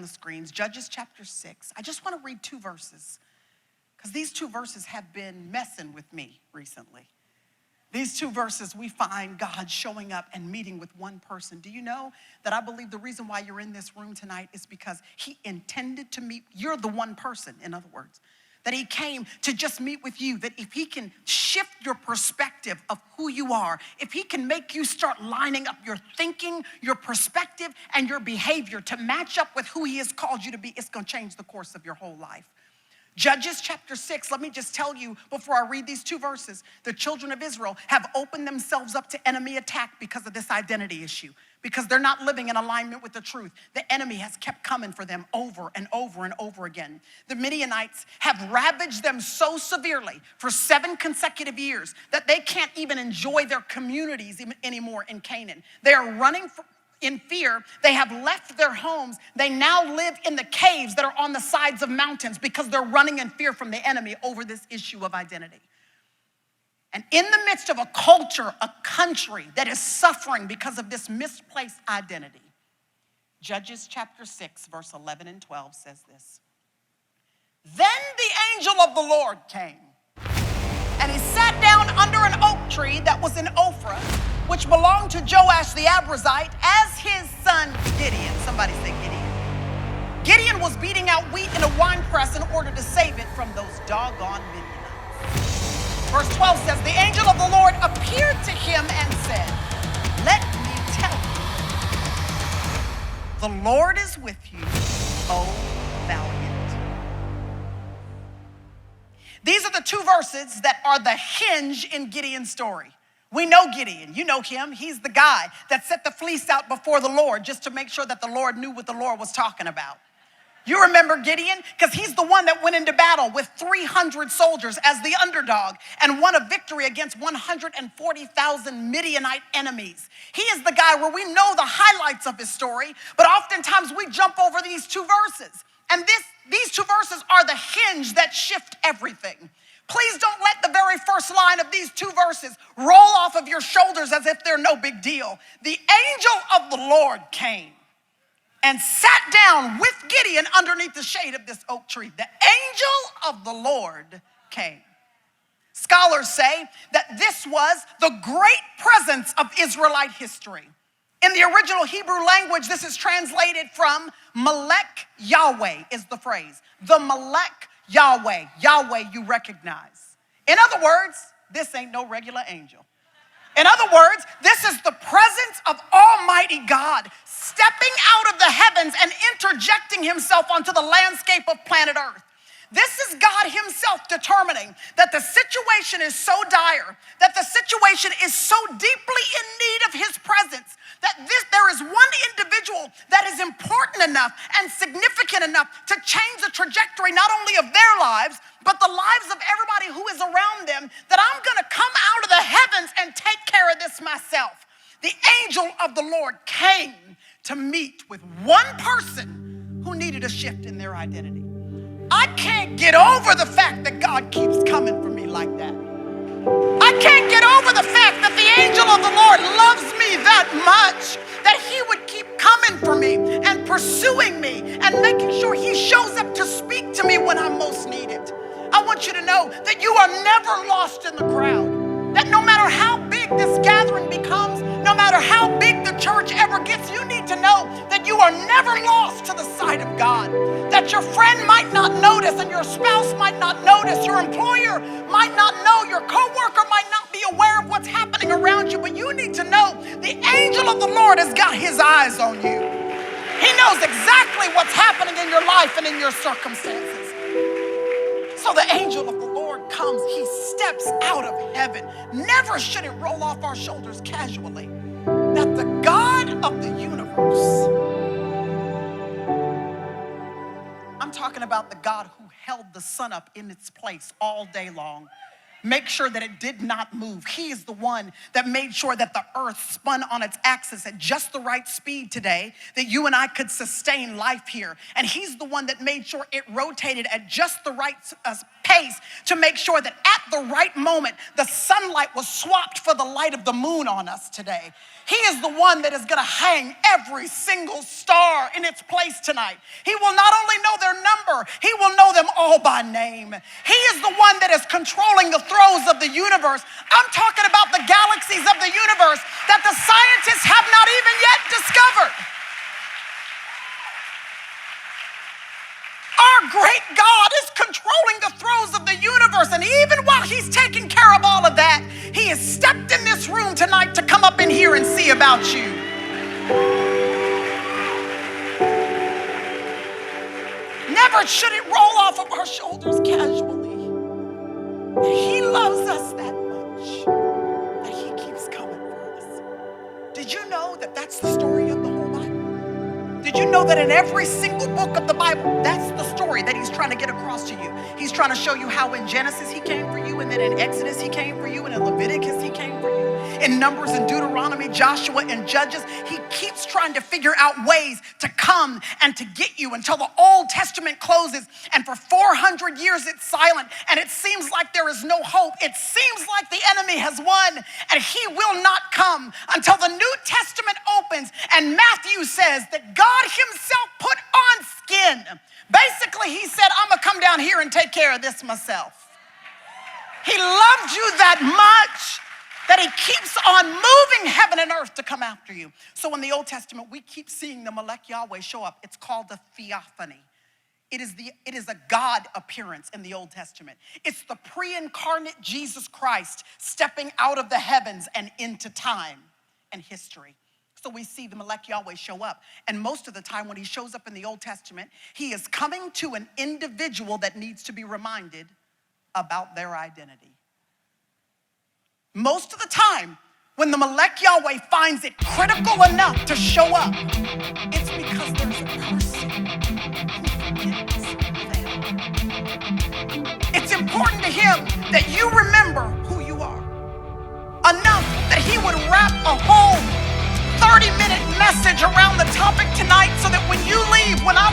the screens, Judges chapter 6. I just want to read two verses because these two verses have been messing with me recently. These two verses, we find God showing up and meeting with one person. Do you know that I believe the reason why you're in this room tonight is because he intended to meet, you're the one person, in other words, that he came to just meet with you, that if he can shift your perspective of who you are, if he can make you start lining up your thinking, your perspective, and your behavior to match up with who he has called you to be, it's gonna change the course of your whole life. Judges chapter 6, let me just tell you before I read these two verses, the children of Israel have opened themselves up to enemy attack because of this identity issue, because they're not living in alignment with the truth. The enemy has kept coming for them over and over and over again. The Midianites have ravaged them so severely for 7 consecutive years that they can't even enjoy their communities anymore in Canaan. They are running in fear. They have left their homes. They now live in the caves that are on the sides of mountains because they're running in fear from the enemy over this issue of identity. And in the midst of a culture, a country that is suffering because of this misplaced identity, Judges chapter 6, verse 11 and 12 says this. Then the angel of the Lord came, and he sat down under an oak tree that was in Ophrah, which belonged to Joash the Abiezrite, as his son Gideon. Somebody say Gideon. Gideon was beating out wheat in a winepress in order to save it from those doggone Midianites. Verse 12 says, the angel of the Lord appeared to him and said, let me tell you, the Lord is with you, O valiant. These are the two verses that are the hinge in Gideon's story. We know Gideon. You know him. He's the guy that set the fleece out before the Lord just to make sure that the Lord knew what the Lord was talking about. You remember Gideon? Because he's the one that went into battle with 300 soldiers as the underdog and won a victory against 140,000 Midianite enemies. He is the guy where we know the highlights of his story, but oftentimes we jump over these two verses. And these two verses are the hinge that shift everything. Please don't let the very first line of these two verses roll off of your shoulders as if they're no big deal. The angel of the Lord came and sat down with Gideon underneath the shade of this oak tree. The angel of the Lord came. Scholars say that this was the great presence of Israelite history. In the original Hebrew language, this is translated from Melech Yahweh is the phrase. The Melech Yahweh, Yahweh you recognize. In other words, this ain't no regular angel. In other words, this is the presence of Almighty God stepping out of the heavens and interjecting himself onto the landscape of planet Earth. This is God himself determining that the situation is so dire, that the situation is so deeply in need of his presence, that there is one individual that is important enough and significant enough to change the trajectory not only of their lives, but the lives of everybody who is around them, that I'm gonna come out of the heavens and take care of this myself. The angel of the Lord came to meet with one person who needed a shift in their identity. I can't get over the fact that God keeps coming for me like that. I can't get over the fact that the angel of the Lord loves me that much, that he would keep coming for me and pursuing me and making sure he shows up to speak to me when I most need it. I want you to know that you are never lost in the crowd, that no matter how big this gathering becomes, no matter how big the church ever gets, you need to know that you are never lost to the sight of God, that your friend might not notice and your spouse might not notice, your employer might not know, your coworker might not be aware of what's happening around you, but you need to know the angel of the Lord has got his eyes on you. He knows exactly what's happening in your life and in your circumstances. So the angel of the Lord comes, he steps out of heaven. Never should it roll off our shoulders casually that the God of the universe, I'm talking about the God who held the sun up in its place all day long, make sure that it did not move. He is the one that made sure that the earth spun on its axis at just the right speed today, that you and I could sustain life here. And he's the one that made sure it rotated at just the right pace to make sure that at the right moment, the sunlight was swapped for the light of the moon on us today. He is the one that is going to hang every single star in its place tonight. He will not only know their number, he will know them all by name. He is the one that is controlling the throes of the universe. I'm talking about the galaxies of the universe that the scientists have not even yet discovered. Our great God is controlling the throes of the universe, and even while he's taking care of all of that, he has stepped in this room tonight to come up in here and see about you. Never should it roll off of our shoulders casually. He loves us that much that he keeps coming for us. Did you know that that's the story of the whole Bible? Did you know that in every single book of the Bible, that's the story that he's trying to get across to you? He's trying to show you how in Genesis he came for you, and then in Exodus he came for you, and in Leviticus he came for you. In Numbers and Deuteronomy, Joshua and Judges, he keeps trying to figure out ways to come and to get you until the Old Testament closes, and for 400 years it's silent, and it seems like there is no hope. It seems like the enemy has won, and he will not come until the New Testament opens, and Matthew says that God himself put on skin. Basically, he said, I'm gonna come down here and take care of this myself. He loved you that much that he keeps on moving heaven and earth to come after you. So in the Old Testament, we keep seeing the Melech Yahweh show up. It's called the theophany. It is a God appearance in the Old Testament. It's the pre-incarnate Jesus Christ stepping out of the heavens and into time and history. So we see the Melech Yahweh show up. And most of the time when he shows up in the Old Testament, he is coming to an individual that needs to be reminded about their identity. Most of the time, when the Melech Yahweh finds it critical enough to show up, it's because there's a person who forgets them. It's important to him that you remember who you are, enough that he would wrap a whole 30-minute message around the topic tonight so that when you leave, when I